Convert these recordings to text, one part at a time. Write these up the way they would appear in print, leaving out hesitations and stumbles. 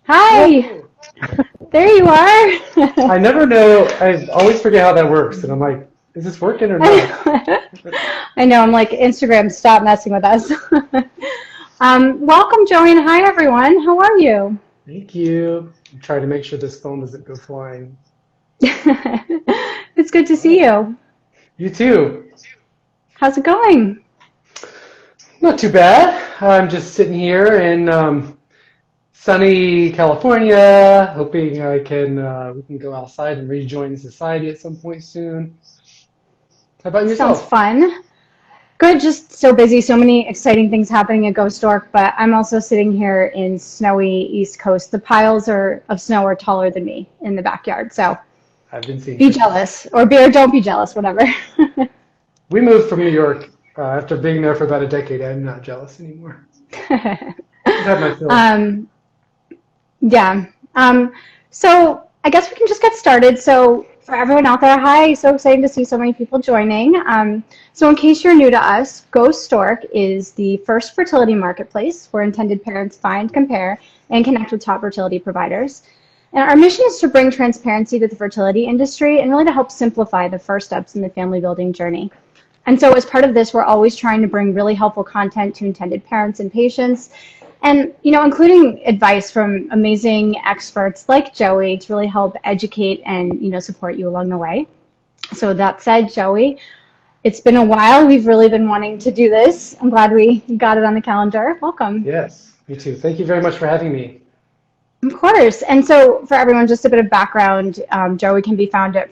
Hi, Whoa. there you are. I never know. I always forget how that works, and I'm like, is this working or not? I know, I'm like, Instagram, stop messing with us. Welcome, Joey, and hi, everyone. How are you? Thank you. I'm trying to make sure this phone doesn't go flying. It's good to All see right. you. You too. How's it going? Not too bad. I'm just sitting here in sunny California, hoping I can we can go outside and rejoin society at some point soon. How about Sounds yourself? fun. Good, just so busy, so many exciting things happening at GoStork, but I'm also sitting here in snowy East Coast. The piles of snow are taller than me in the backyard, so I've been seeing be pictures. jealous, or don't be jealous, whatever. We moved from New York after being there for about a decade. I'm not jealous anymore. I've had my fill. um, Yeah. So I guess we can just get started. So for everyone out there, hi, so excited to see so many people joining. So in case you're new to us, GoStork is the first fertility marketplace where intended parents find, compare, and connect with top fertility providers. And our mission is to bring transparency to the fertility industry and really to help simplify the first steps in the family building journey. And so as part of this, we're always trying to bring really helpful content to intended parents and patients, and including advice from amazing experts like Joey to really help educate and support you along the way. So that said, Joey, it's been a while. We've really been wanting to do this. I'm glad we got it on the calendar. Welcome. Yes, me too. Thank you very much for having me. Of course. And so for everyone, just a bit of background, Joey can be found at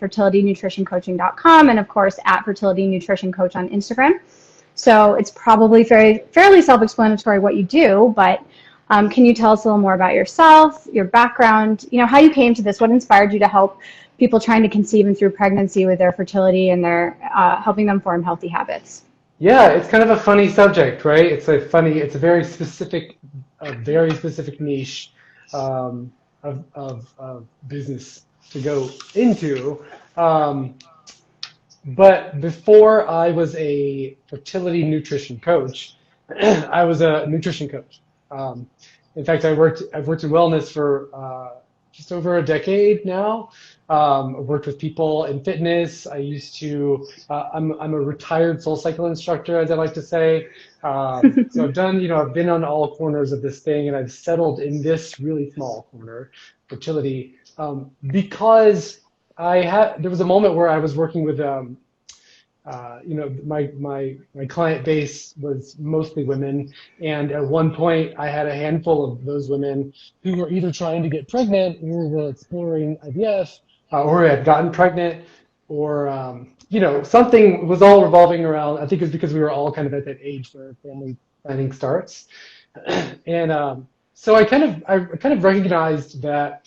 fertilitynutritioncoaching.com and of course at Fertility Nutrition Coach on Instagram. So it's probably fairly self-explanatory what you do, but can you tell us a little more about yourself, your background, how you came to this, what inspired you to help people trying to conceive and through pregnancy with their fertility and their helping them form healthy habits? Yeah, it's kind of a funny subject, right? It's a very specific niche of business to go into. Um, but before I was a fertility nutrition coach, I was a nutrition coach. Um, in fact, I've worked in wellness for just over a decade now. I've worked with people in fitness. I'm a retired soul cycle instructor, as I like to say. So I've been on all corners of this thing, and I've settled in this really small corner, fertility, because there was a moment where I was working with my client base was mostly women, and at one point I had a handful of those women who were either trying to get pregnant or were exploring IVF, or had gotten pregnant, or something was all revolving around. I think it was because we were all kind of at that age where family planning starts, and so I kind of recognized that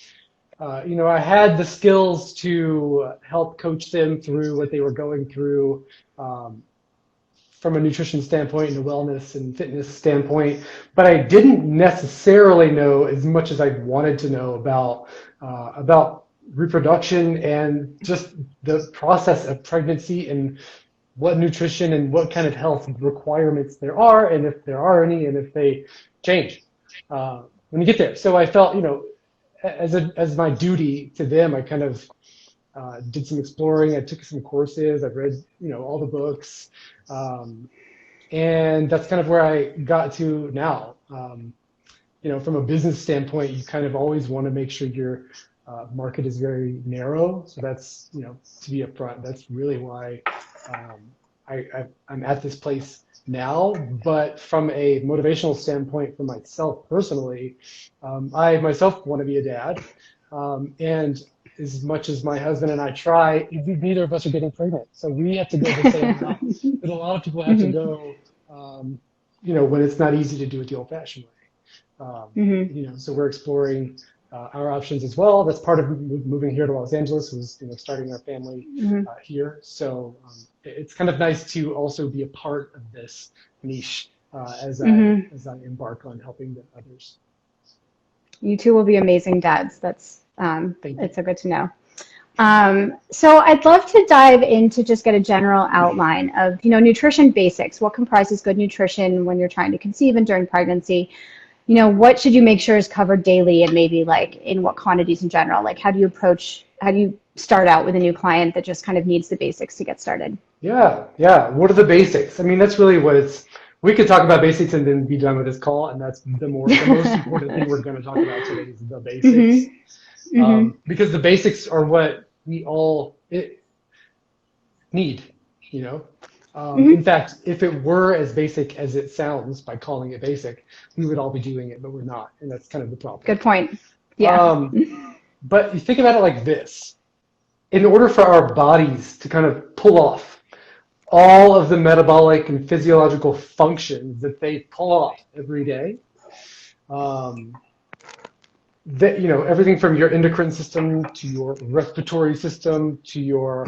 I had the skills to help coach them through what they were going through um, from a nutrition standpoint and a wellness and fitness standpoint, but I didn't necessarily know as much as I wanted to know about reproduction and just the process of pregnancy and what nutrition and what kind of health requirements there are, and if there are any, and if they change when you get there. So I felt, as my duty to them, I kind of did some exploring. I took some courses. I've read, all the books, um, and that's kind of where I got to now. From a business standpoint, you kind of always want to make sure your market is very narrow. So that's, to be upfront, that's really why I'm at this place now. But from a motivational standpoint, for myself personally, I myself want to be a dad. And as much as my husband and I try, neither of us are getting pregnant. So we have to go the same route that a lot of people have to Mm-hmm. go, when it's not easy to do it the old-fashioned way. Mm-hmm. So we're exploring our options as well. That's part of moving here to Los Angeles, was starting our family Mm-hmm. here. So it's kind of nice to also be a part of this niche as I Mm-hmm. as I embark on helping the others. You two will be amazing dads. That's Thank you. it's so good to know. So I'd love to dive into just get a general outline of, nutrition basics. What comprises good nutrition when you're trying to conceive and during pregnancy? what should you make sure is covered daily and maybe like in what quantities in general? Like how do you start out with a new client that just kind of needs the basics to get started? Yeah, yeah. What are the basics? I mean, that's really what it's. We could talk about basics and then be done with this call, and that's the most important thing we're going to talk about today is the basics, Hmm. Hmm. because the basics are what we all need. You know, in Hmm. fact, if it were as basic as it sounds by calling it basic, we would all be doing it, but we're not, and that's kind of the problem. Good point. Yeah. Um, but you think about it like this: in order for our bodies to kind of pull off all of the metabolic and physiological functions that they pull off every day. Um, that everything from your endocrine system to your respiratory system to your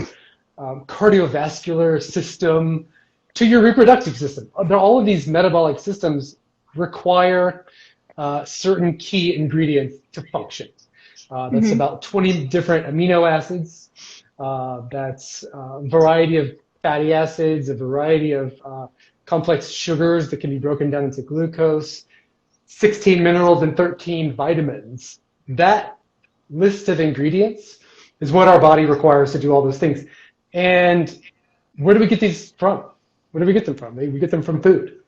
cardiovascular system to your reproductive system. All of these metabolic systems require certain key ingredients to function. That's Hmm. about 20 different amino acids. That's a variety of fatty acids, a variety of complex sugars that can be broken down into glucose, 16 minerals, and 13 vitamins. That list of ingredients is what our body requires to do all those things. And where do we get these from? Where do we get them from? We get them from food.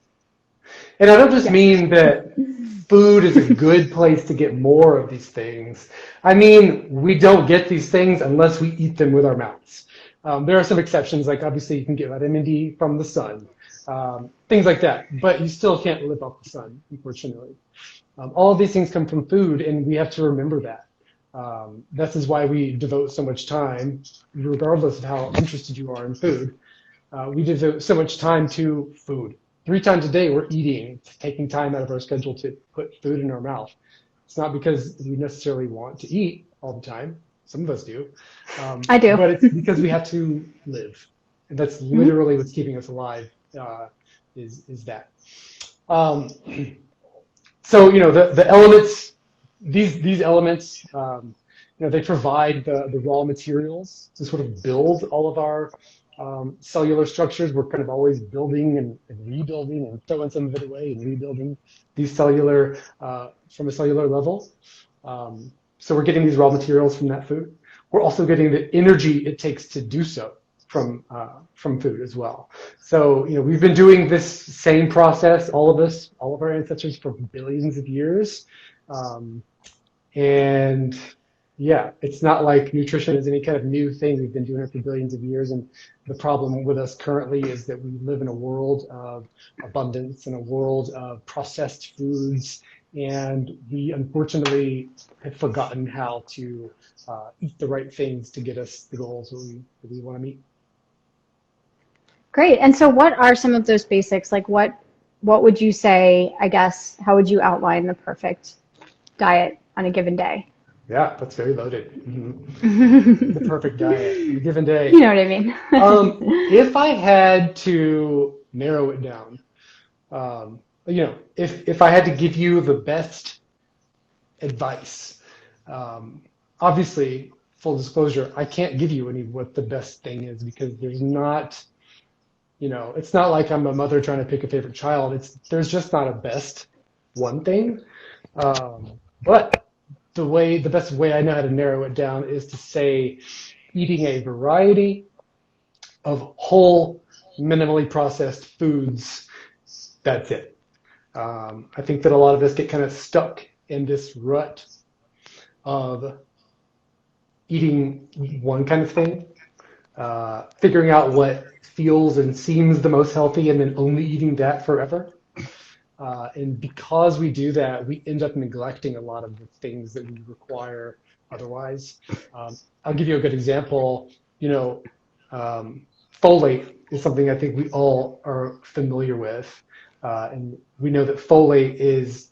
And I don't just Yes. mean that food is a good place to get more of these things. I mean, we don't get these things unless we eat them with our mouths. There are some exceptions, like obviously you can get vitamin D from the sun, things like that, but you still can't live off the sun, unfortunately. All of these things come from food, and we have to remember that. This is why we devote so much time, regardless of how interested you are in food. We devote so much time to food. 3 times a day, we're eating, taking time out of our schedule to put food in our mouth. It's not because we necessarily want to eat all the time. Some of us do. I do. But it's because we have to live. And that's Hmm. literally what's keeping us alive, is that. Um, so, the elements, these elements, they provide the raw materials to sort of build all of our cellular structures. We're kind of always building and rebuilding and throwing some of it away and rebuilding these from a cellular level. So we're getting these raw materials from that food. We're also getting the energy it takes to do so from food as well. So we've been doing this same process, all of us, all of our ancestors, for billions of years, and yeah, it's not like nutrition is any kind of new thing. We've been doing it for billions of years, and the problem with us currently is that we live in a world of abundance and a world of processed foods, and we unfortunately have forgotten how to eat the right things to get us the goals that we want to meet. Great. And so what are some of those basics? Like what would you say, I guess, how would you outline the perfect diet on a given day? Yeah, that's very loaded. The You perfect diet on a given day. know what I mean? If I had to narrow it down, if I had to give you the best advice, um, obviously, full disclosure, I can't give you any what the best thing is because there's not, it's not like I'm a mother trying to pick a favorite child. There's just not a best one thing. But the best way I know how to narrow it down is to say eating a variety of whole, minimally processed foods. That's it. I think that a lot of us get kind of stuck in this rut of eating one kind of thing, figuring out what feels and seems the most healthy, and then only eating that forever. And because we do that, we end up neglecting a lot of the things that we require otherwise. I'll give you a good example. Folate is something I think we all are familiar with. And we know that folate is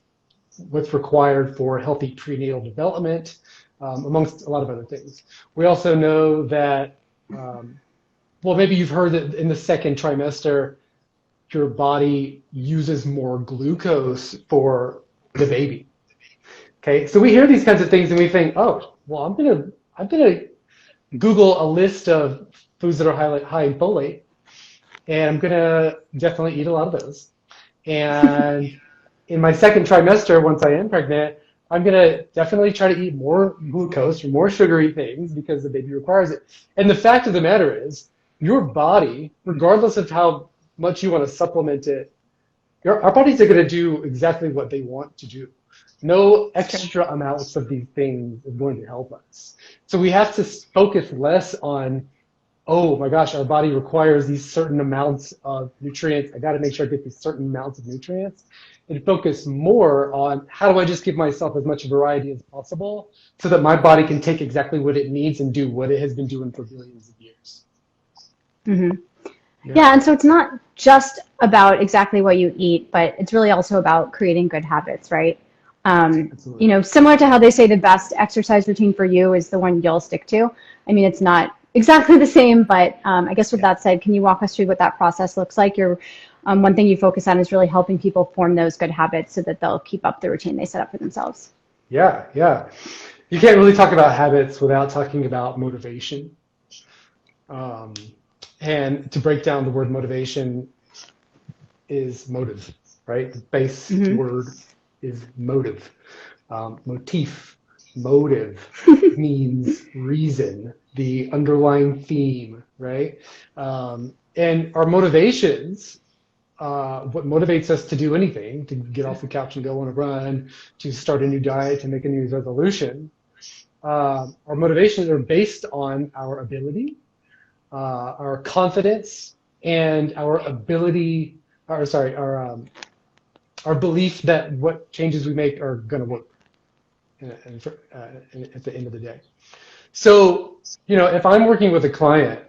what's required for healthy prenatal development, amongst a lot of other things. We also know that, maybe you've heard that in the second trimester, your body uses more glucose for the baby. Okay, so we hear these kinds of things and we think, oh, well, I'm gonna Google a list of foods that are high in folate, and I'm gonna definitely eat a lot of those. And in my second trimester, once I am pregnant, I'm going to definitely try to eat more glucose or more sugary things because the baby requires it. And the fact of the matter is, your body, regardless of how much you want to supplement it, our bodies are going to do exactly what they want to do. No extra amounts of these things is going to help us. So we have to focus less on, oh my gosh, our body requires these certain amounts of nutrients. I got to make sure I get these certain amounts of nutrients. And focus more on how do I just give myself as much variety as possible so that my body can take exactly what it needs and do what it has been doing for billions of years. Mm-hmm. Yeah, and so it's not just about exactly what you eat, but it's really also about creating good habits, right? You know, similar to how they say the best exercise routine for you is the one you'll stick to. I mean, it's not exactly the same, but I guess with that said, can you walk us through what that process looks like? One thing you focus on is really helping people form those good habits so that they'll keep up the routine they set up for themselves. Yeah. You can't really talk about habits without talking about motivation. And to break down the word motivation is motive, right? The base word is motive. Motif, motive means reason, the underlying theme, right? And our motivations, what motivates us to do anything, to get off the couch and go on a run, to start a new diet, to make a new resolution, our motivations are based on our ability, our confidence, and our ability, our belief that what changes we make are going to work at the end of the day. So, you know, if I'm working with a client,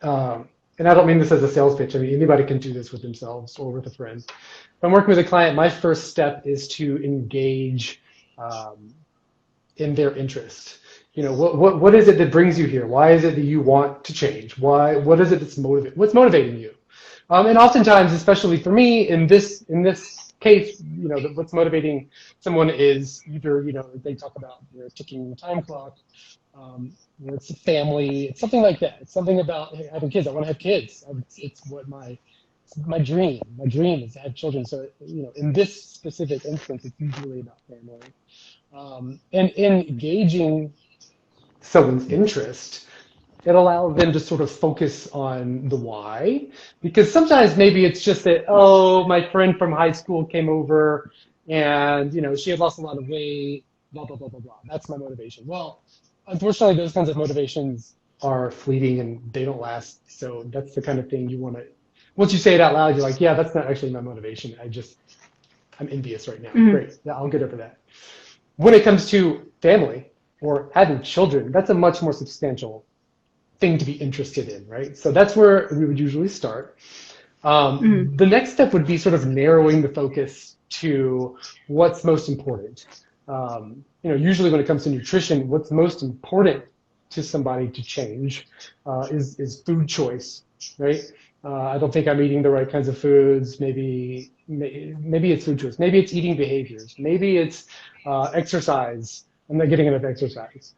and I don't mean this as a sales pitch, I mean, anybody can do this with themselves or with a friend. If I'm working with a client, my first step is to engage in their interest. You know, what is it that brings you here? Why is it that you want to change? What is it that's what's motivating you? And oftentimes, especially for me, in this case, you know, what's motivating someone is either, you know, they talk about their ticking time clock, it's a family, it's something like that. It's something about having kids. I want to have kids. It's what my dream. My dream is to have children. So, you know, in this specific instance, it's usually about family. And in engaging someone's interest, it allows them to sort of focus on the why, because sometimes maybe it's just that, oh, my friend from high school came over and, you know, she had lost a lot of weight, blah, blah, blah, blah, blah. That's my motivation. Well, unfortunately, those kinds of motivations are fleeting and they don't last. So that's the kind of thing you want to, once you say it out loud, you're like, yeah, that's not actually my motivation. I'm envious right now. Great. Yeah, I'll get over that. When it comes to family or having children, that's a much more substantial thing to be interested in, right? So that's where we would usually start. The next step would be sort of narrowing the focus to what's most important. You know, usually when it comes to nutrition, what's most important to somebody to change is food choice, right? I don't think I'm eating the right kinds of foods. Maybe it's food choice. Maybe it's eating behaviors. Maybe it's exercise. I'm not getting enough exercise.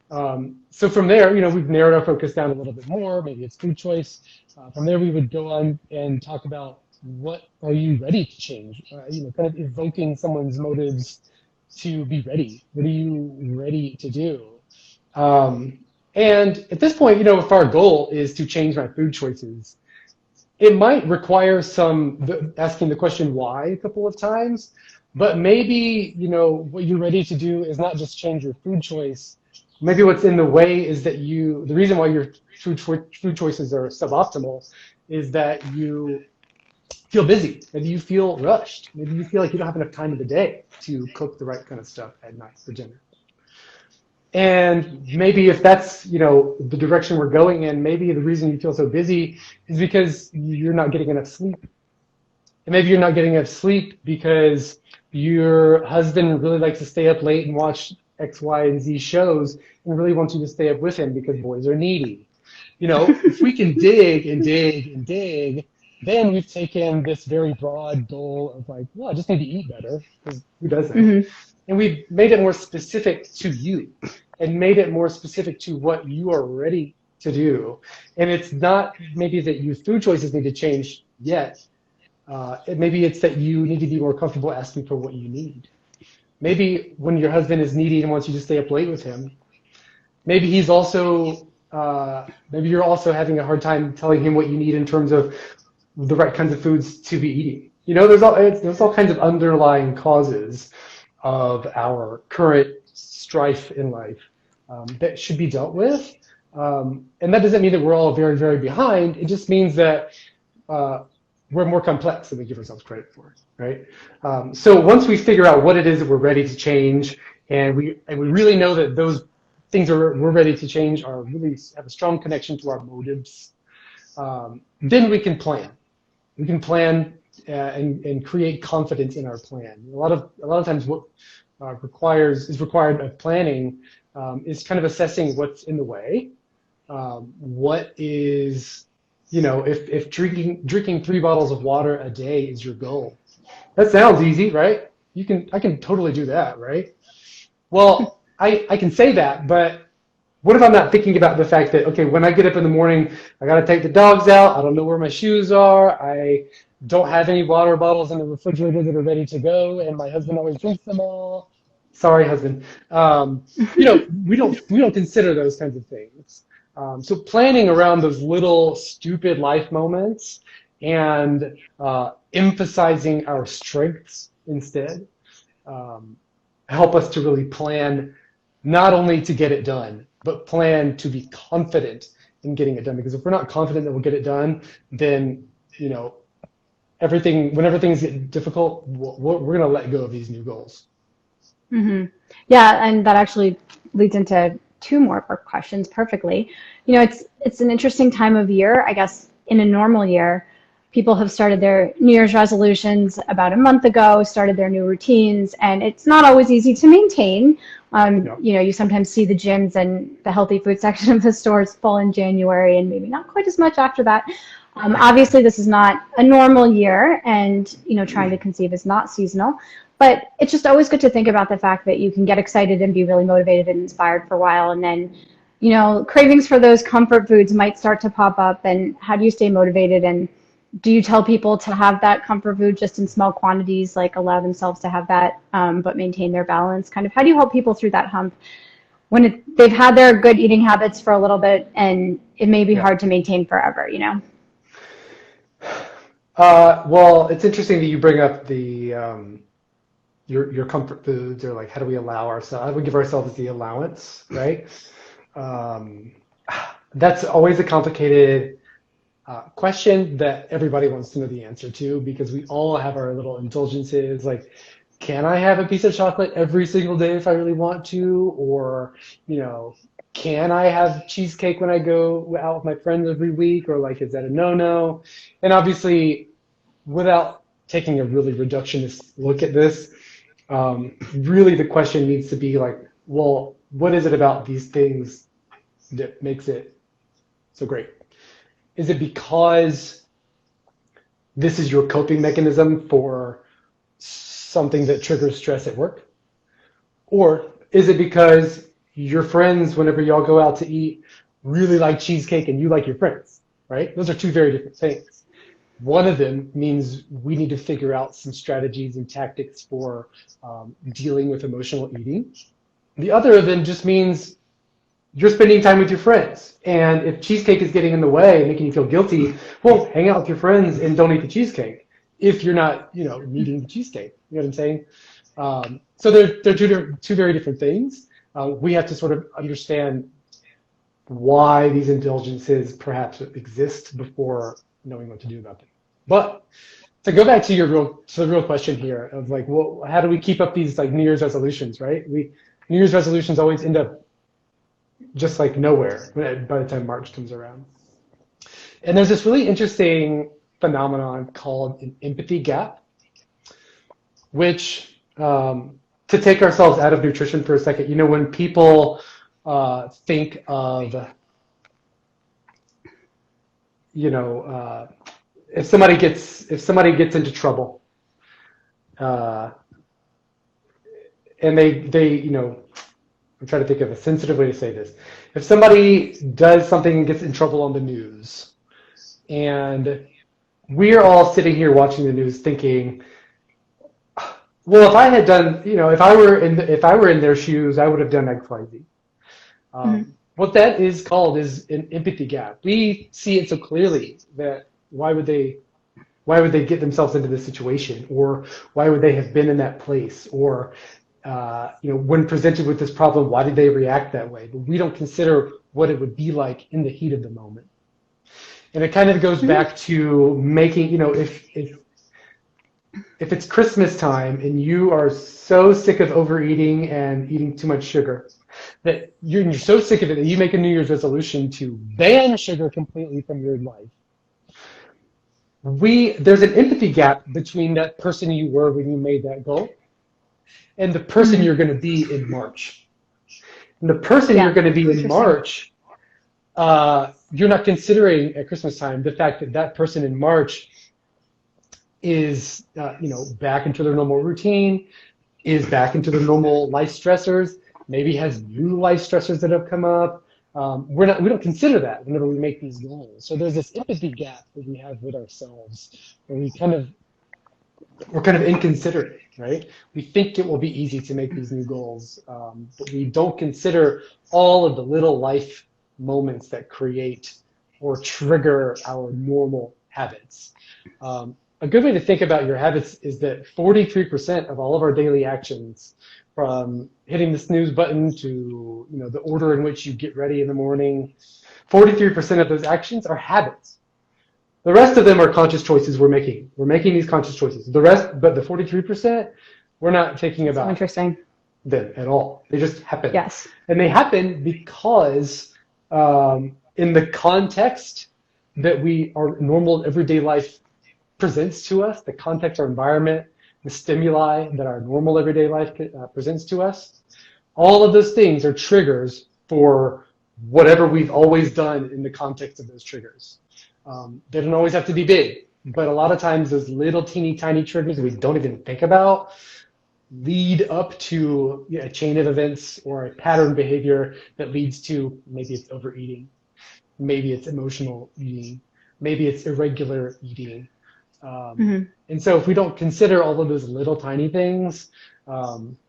So from there, you know, we've narrowed our focus down a little bit more. Maybe it's food choice. From there, we would go on and talk about what are you ready to change? You know, kind of evoking someone's motives to be ready. What are you ready to do? And at this point, you know, if our goal is to change my food choices, it might require asking the question why a couple of times, but maybe, you know, what you're ready to do is not just change your food choice. Maybe what's in the way is that the reason why your food choices are suboptimal is that you feel busy. Maybe you feel rushed. Maybe you feel like you don't have enough time in the day to cook the right kind of stuff at night for dinner. And maybe if that's, you know, the direction we're going in, maybe the reason you feel so busy is because you're not getting enough sleep. And maybe you're not getting enough sleep because your husband really likes to stay up late and watch X, Y, and Z shows and really wants you to stay up with him because boys are needy. You know, if we can dig and dig and dig, then we've taken this very broad goal of like, well, I just need to eat better, because who doesn't? And we've made it more specific to you and made it more specific to what you are ready to do. And it's not maybe that your food choices need to change yet. Maybe it's that you need to be more comfortable asking for what you need. Maybe when your husband is needy and wants you to stay up late with him, maybe he's also, maybe you're also having a hard time telling him what you need in terms of the right kinds of foods to be eating. There's all kinds of underlying causes of our current strife in life that should be dealt with. And that doesn't mean that we're all very, very behind. It just means that we're more complex than we give ourselves credit for, right? So once we figure out what it is that we're ready to change, and we really know that those things we're ready to change are really have a strong connection to our motives, then we can plan. We can plan and create confidence in our plan. A lot of times, what is required of planning is kind of assessing what's in the way. What is, if drinking 3 bottles of water a day is your goal, that sounds easy, right? I can totally do that, right? Well, I can say that, but what if I'm not thinking about the fact that, okay, when I get up in the morning, I got to take the dogs out. I don't know where my shoes are. I don't have any water bottles in the refrigerator that are ready to go, and my husband always drinks them all. Sorry, husband. We don't consider those kinds of things. So planning around those little stupid life moments and emphasizing our strengths instead help us to really plan not only to get it done, but plan to be confident in getting it done. Because if we're not confident that we'll get it done, then when everything's getting difficult, we're going to let go of these new goals. Mm-hmm. Yeah, and that actually leads into 2 more questions perfectly. It's an interesting time of year. I guess in a normal year, people have started their New Year's resolutions about a month ago, started their new routines, and it's not always easy to maintain. You sometimes see the gyms and the healthy food section of the stores full in January, and maybe not quite as much after that. Obviously, this is not a normal year, and trying to conceive is not seasonal. But it's just always good to think about the fact that you can get excited and be really motivated and inspired for a while, and then cravings for those comfort foods might start to pop up. And how do you stay motivated? And do you tell people to have that comfort food just in small quantities, like allow themselves to have that, but maintain their balance? Kind of, how do you help people through that hump when they've had their good eating habits for a little bit and it may be hard to maintain forever, Well, it's interesting that you bring up the your comfort foods, or like how do we give ourselves the allowance, right? That's always a complicated question that everybody wants to know the answer to, because we all have our little indulgences. Like, can I have a piece of chocolate every single day if I really want to? Or, can I have cheesecake when I go out with my friends every week? Or like, is that a no-no? And obviously, without taking a really reductionist look at this, really the question needs to be like, well, what is it about these things that makes it so great? Is it because this is your coping mechanism for something that triggers stress at work? Or is it because your friends, whenever y'all go out to eat, really like cheesecake and you like your friends, right? Those are 2 very different things. One of them means we need to figure out some strategies and tactics for dealing with emotional eating. The other of them just means you're spending time with your friends. And if cheesecake is getting in the way and making you feel guilty, well, hang out with your friends and don't eat the cheesecake if you're not, needing the cheesecake. You know what I'm saying? So they're 2 very different things. We have to sort of understand why these indulgences perhaps exist before knowing what to do about them. But to go back to the real question here of like, well, how do we keep up these like New Year's resolutions, right? New Year's resolutions always end up just like nowhere by the time March comes around. And there's this really interesting phenomenon called an empathy gap, which, to take ourselves out of nutrition for a second, when people think of, if somebody gets into trouble, and they I'm trying to think of a sensitive way to say this. If somebody does something and gets in trouble on the news, and we're all sitting here watching the news thinking, well, if I had done, if I were in their shoes, I would have done X, Y, Z. Mhm. What that is called is an empathy gap. We see it so clearly that why would they get themselves into this situation, or why would they have been in that place, or when presented with this problem, why did they react that way? But we don't consider what it would be like in the heat of the moment. And it kind of goes Mhm. back to making, if it's Christmas time and you are so sick of overeating and eating too much sugar that you're so sick of it that you make a New Year's resolution to ban sugar completely from your life. There's an empathy gap between that person you were when you made that goal and the person Mhm. you're going to be in March. And the person you're Yeah. going to be in Interesting. March, you're not considering at Christmas time the fact that that person in March is, back into their normal routine, is back into their normal life stressors, maybe has new life stressors that have come up. We don't consider that whenever we make these goals. So there's this empathy gap that we have with ourselves, where we're kind of inconsiderate, right? We think it will be easy to make these new goals, but we don't consider all of the little life moments that create or trigger our normal habits. A good way to think about your habits is that 43% of all of our daily actions, from hitting the snooze button to the order in which you get ready in the morning, 43% of those actions are habits. The rest of them are conscious choices we're making. We're making these conscious choices. The rest, but the 43%, we're not thinking So about interesting. them at all. They just happen. Yes. And they happen because in the context that our normal everyday life presents to us, the context, our environment, the stimuli that our normal everyday life presents to us, all of those things are triggers for whatever we've always done in the context of those triggers. They don't always have to be big, but a lot of times those little teeny tiny triggers we don't even think about lead up to a chain of events or a pattern behavior that leads to, maybe it's overeating, maybe it's emotional eating, maybe it's irregular eating. Mhm. And so if we don't consider all of those little tiny things,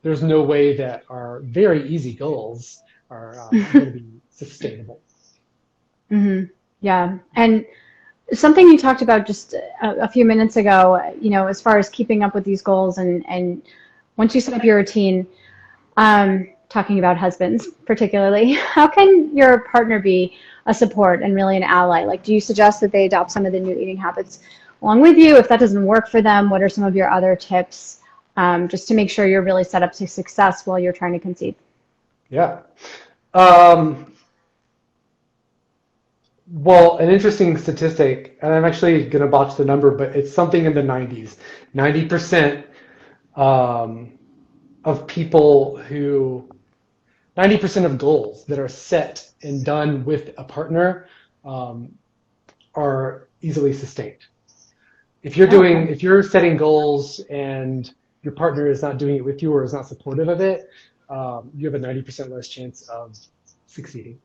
there's no way that our very easy goals are going to be sustainable. Mhm. Yeah. And something you talked about just a few minutes ago, as far as keeping up with these goals and once you set up your routine, talking about husbands particularly, how can your partner be a support and really an ally? Like, do you suggest that they adopt some of the new eating habits along with you? If that doesn't work for them, what are some of your other tips, just to make sure you're really set up to success while you're trying to conceive? Yeah. Um, well, an interesting statistic, and I'm actually going to botch the number, but it's something in the 90s. 90% um, of people who 90% of goals that are set and done with a partner um, are easily sustained. Oh, okay. If you're setting goals and your partner is not doing it with you or is not supportive of it, you have a 90% less chance of succeeding.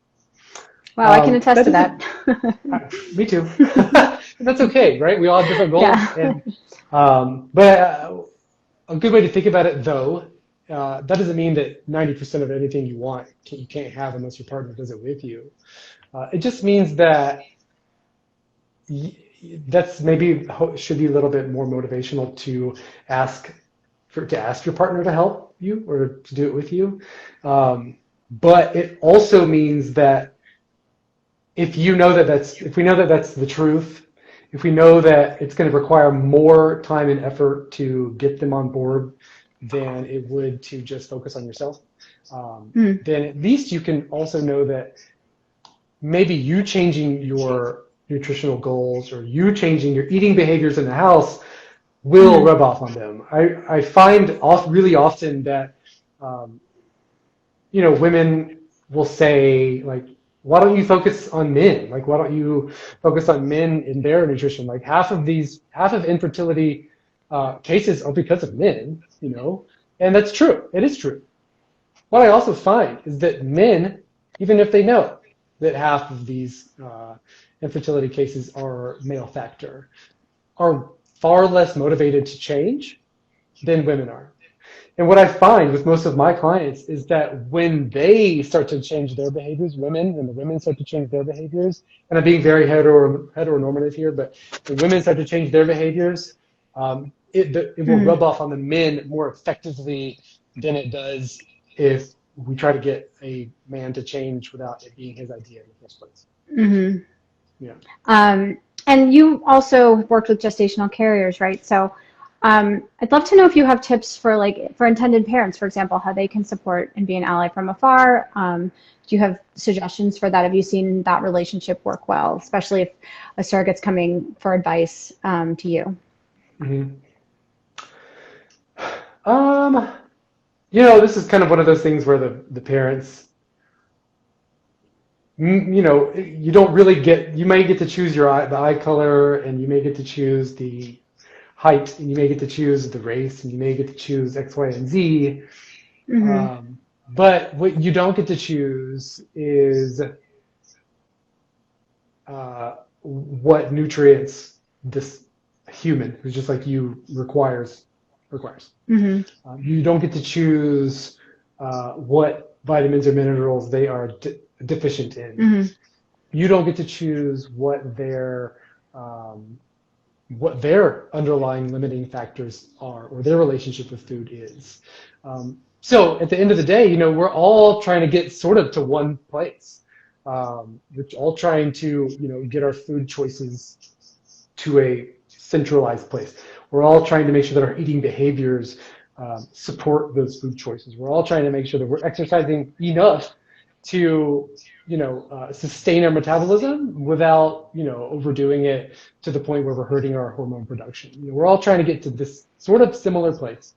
Wow, I can attest That to doesn't. that. Me too. That's okay, right? We all have different goals, Yeah. and but a good way to think about it, though, that doesn't mean that 90% of anything you want you can't have unless your partner does it with you. It just means that that's maybe should be a little bit more motivational to ask to ask your partner to help you or to do it with you. But it also means that if we know that that's the truth, if we know that it's going to require more time and effort to get them on board than it would to just focus on yourself, Mm. then at least you can also know that maybe you changing your nutritional goals or you changing your eating behaviors in the house will Mhm. rub off on them. I find really often that um, women will say, like, why don't you focus on men? Like, why don't you focus on men in their nutrition? Like, half of infertility cases are because of men, and that's true. It is true. What I also find is that men, even if they know that half of these infertility cases are male factor, are far less motivated to change than women are. And what I find with most of my clients is that when they start to change their behaviors, when the women start to change their behaviors, and I'm being very heteronormative here, but when women start to change their behaviors, it will rub off on the men more effectively than it does if we try to get a man to change without it being his idea in the first place. Mm-hmm. Yeah. And you also worked with gestational carriers, right? So I'd love to know if you have tips for for intended parents, for example, how they can support and be an ally from afar. Do you have suggestions for that? Have you seen that relationship work well, especially if a surrogate's coming for advice to you? Mm-hmm. This is kind of one of those things where the parents, you don't really you may get to choose the eye color, and you may get to choose the height, and you may get to choose the race, and you may get to choose X, Y, and Z. Mm-hmm. But what you don't get to choose is what nutrients this human, who's just like you, requires. Mm-hmm. You don't get to choose what vitamins or minerals they are deficient in. Mm-hmm. You don't get to choose what their underlying limiting factors are, or their relationship with food is. So at the end of the day, we're all trying to get sort of to one place. We're all trying to, get our food choices to a centralized place. We're all trying to make sure that our eating behaviors support those food choices. We're all trying to make sure that we're exercising enough to, sustain our metabolism without, overdoing it to the point where we're hurting our hormone production. We're all trying to get to this sort of similar place.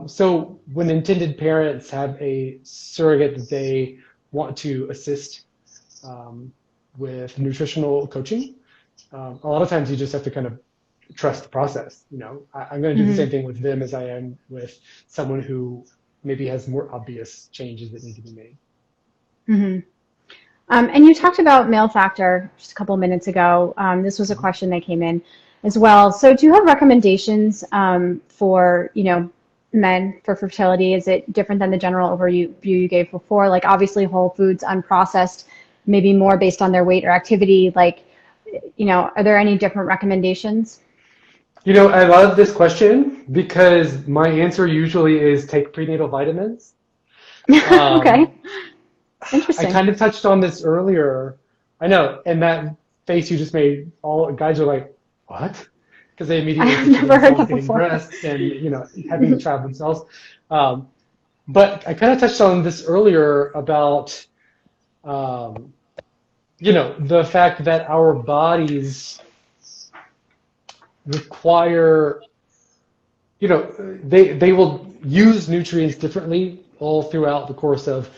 So when intended parents have a surrogate that they want to assist with nutritional coaching, a lot of times you just have to kind of trust the process. I'm going to do the same thing with them as I am with someone who maybe has more obvious changes that need to be made. Mm-hmm. And you talked about male factor just a couple of minutes ago. This was a question that came in as well. So do you have recommendations for, men for fertility? Is it different than the general overview you gave before? Like obviously whole foods, unprocessed, maybe more based on their weight or activity. Are there any different recommendations? I love this question because my answer usually is take prenatal vitamins. Okay. Interesting. I kind of touched on this earlier. I know, and that face you just made, all guys are like, what? Because they immediately I've never heard that getting before. breasts and having the child themselves. But I kind of touched on this earlier about the fact that our bodies require, they will use nutrients differently all throughout the course of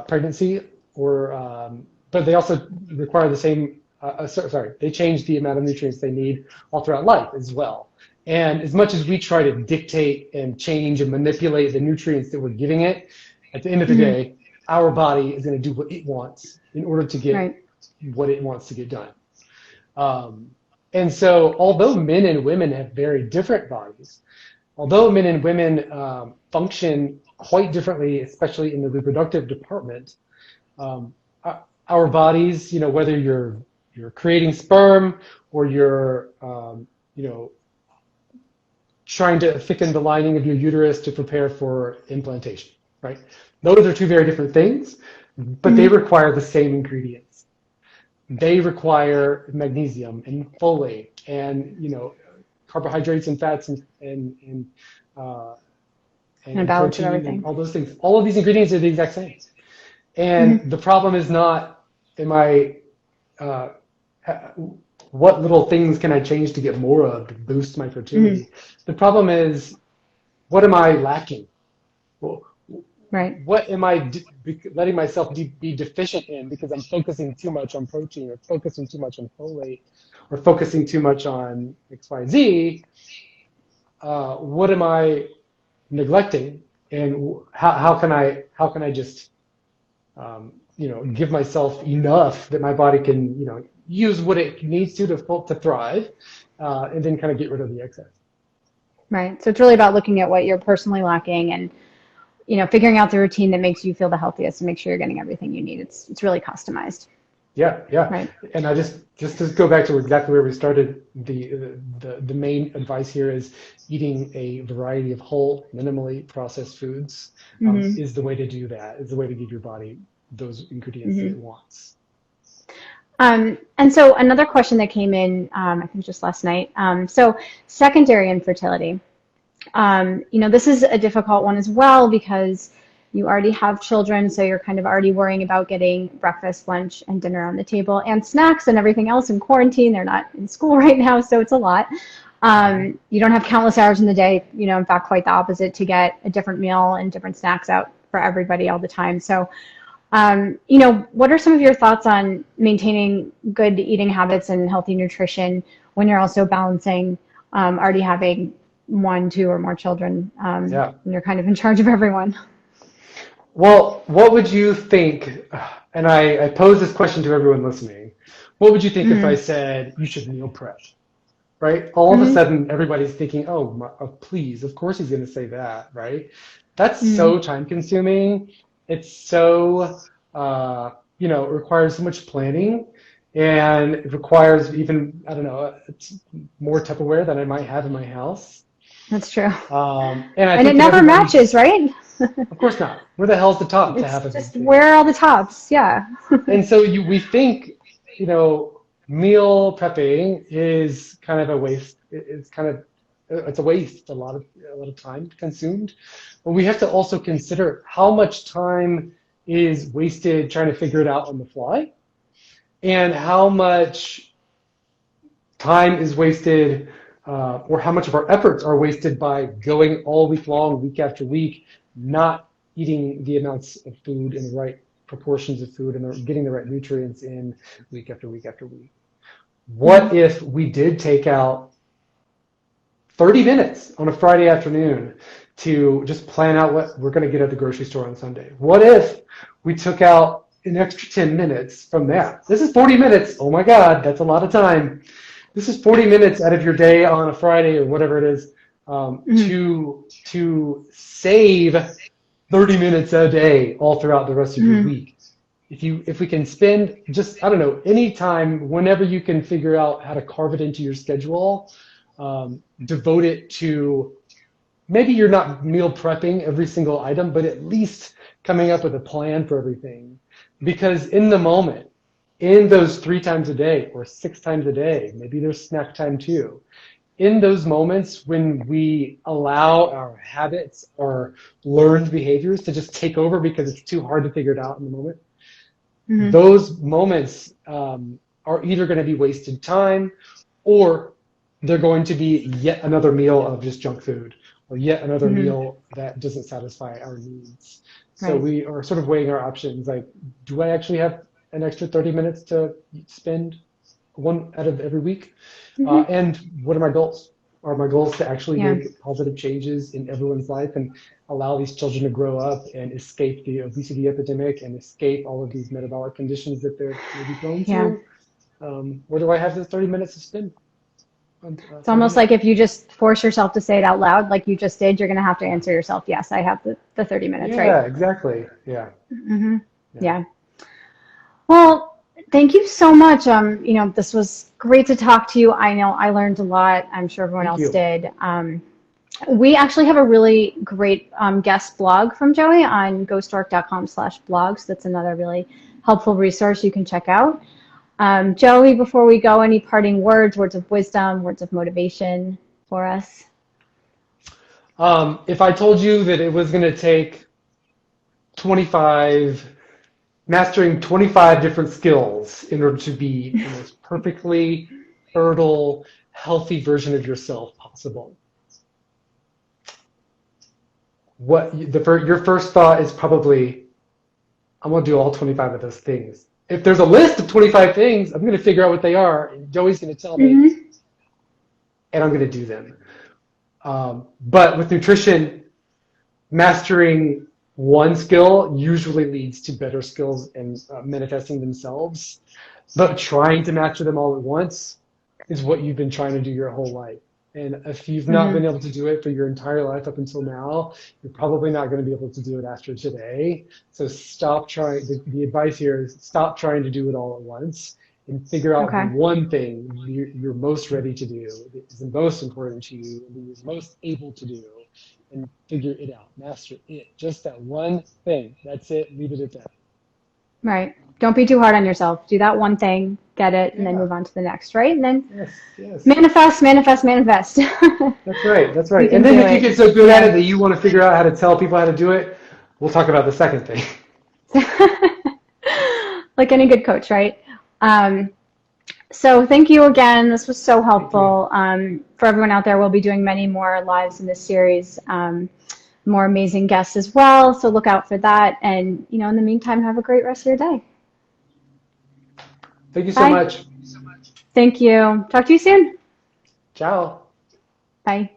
pregnancy, but they also require the same, they change the amount of nutrients they need all throughout life as well. And as much as we try to dictate and change and manipulate the nutrients that we're giving it, at the end of the day, our body is going to do what it wants in order to get what it wants to get done. And so although men and women have very different bodies, although men and women function quite differently, especially in the reproductive department, our bodies, whether you're creating sperm or you're, trying to thicken the lining of your uterus to prepare for implantation, right? Those are two very different things, but they require the same ingredients. They require magnesium and folate and carbohydrates and fats and protein and everything. All those things. All of these ingredients are the exact same. And the problem is not, what little things can I change to get more of to boost my fertility? The problem is, what am I lacking? Well, what am I letting myself be deficient in because I'm focusing too much on protein or focusing too much on folate or focusing too much on X, Y, Z? What am I neglecting, and how can I just give myself enough that my body can use what it needs to thrive, and then kind of get rid of the excess. Right. So it's really about looking at what you're personally lacking and, figuring out the routine that makes you feel the healthiest and make sure you're getting everything you need. It's really customized. Yeah, yeah. Right. And I just to go back to exactly where we started, the main advice here is eating a variety of whole, minimally processed foods is the way to do that. Is the way to give your body those ingredients that it wants. And so another question that came in, I think just last night. So secondary infertility. This is a difficult one as well because you already have children, so you're kind of already worrying about getting breakfast, lunch, and dinner on the table, and snacks and everything else in quarantine. They're not in school right now, so it's a lot. You don't have countless hours in the day, in fact, quite the opposite, to get a different meal and different snacks out for everybody all the time. So, what are some of your thoughts on maintaining good eating habits and healthy nutrition when you're also balancing already having 1, 2, or more children, when you're kind of in charge of everyone? Well, what would you think, and I pose this question to everyone listening, what would you think if I said you should meal prep, right? All of a sudden, everybody's thinking, please, of course he's going to say that, right? That's so time consuming. It's so, it requires so much planning, and it requires even, I don't know, more Tupperware than I might have in my house. That's true. And it never matches, right? Of course not. Where the hell's the top to have just where are all the tops? Yeah. And so we think, meal prepping is kind of a waste. It's a waste. A lot of time consumed. But we have to also consider how much time is wasted trying to figure it out on the fly, and how much time is wasted, or how much of our efforts are wasted by going all week long, week after week, not eating the amounts of food in the right proportions of food and getting the right nutrients in week after week after week. What if we did take out 30 minutes on a Friday afternoon to just plan out what we're going to get at the grocery store on Sunday? What if we took out an extra 10 minutes from that? This is 40 minutes. Oh my God, that's a lot of time. This is 40 minutes out of your day on a Friday or whatever it is, to save 30 minutes a day all throughout the rest of your week. If we can spend just, I don't know, any time, whenever you can figure out how to carve it into your schedule, devote it to, maybe you're not meal prepping every single item, but at least coming up with a plan for everything. Because in the moment, in those 3 times a day or 6 times a day, maybe there's snack time too, in those moments when we allow our habits or learned behaviors to just take over because it's too hard to figure it out in the moment, those moments are either going to be wasted time, or they're going to be yet another meal of just junk food, or yet another meal that doesn't satisfy our needs. So we are sort of weighing our options, like, do I actually have an extra 30 minutes to spend one out of every week? And what are my goals? Are my goals to actually make positive changes in everyone's life and allow these children to grow up and escape the obesity epidemic and escape all of these metabolic conditions that they're maybe prone to? Or do I have those 30 minutes to spend? It's almost like if you just force yourself to say it out loud, like you just did, you're going to have to answer yourself, yes, I have the 30 minutes, right? Yeah, exactly. Yeah. Yeah. Well, thank you so much. This was great to talk to you. I know I learned a lot. I'm sure everyone else did. We actually have a really great guest blog from Joey on GoStork.com/blogs. That's another really helpful resource you can check out. Joey, before we go, any parting words of wisdom, words of motivation for us? If I told you that it was going to take mastering 25 different skills in order to be the most perfectly fertile, healthy version of yourself possible, your first thought is probably, I'm going to do all 25 of those things. If there's a list of 25 things, I'm going to figure out what they are, and Joey's going to tell me, and I'm going to do them. But with nutrition, mastering one skill usually leads to better skills and manifesting themselves. But trying to master them all at once is what you've been trying to do your whole life. And if you've not been Mm-hmm. able to do it for your entire life up until now, you're probably not going to be able to do it after today. So stop trying. The advice here is stop trying to do it all at once and figure out the Okay. one thing you're most ready to do, that is the most important to you, and that you're most able to do, and figure it out. Master it. Just that one thing. That's it. Leave it at that. Right. Don't be too hard on yourself. Do that one thing, get it, and then Yeah. move on to the next, right? And then Yes. Yes. manifest, manifest, manifest. That's right. That's You right. can And then do if you it. get so good at it Yeah. that you want to figure out how to tell people how to do it, we'll talk about the second thing. Like any good coach, right? Um, so thank you again. This was so Thank you. helpful. For everyone out there, we'll be doing many more lives in this series, more amazing guests as well. So look out for that. And, in the meantime, have a great rest of your day. Thank you so Bye. much. Thank you. Talk to you soon. Ciao. Bye.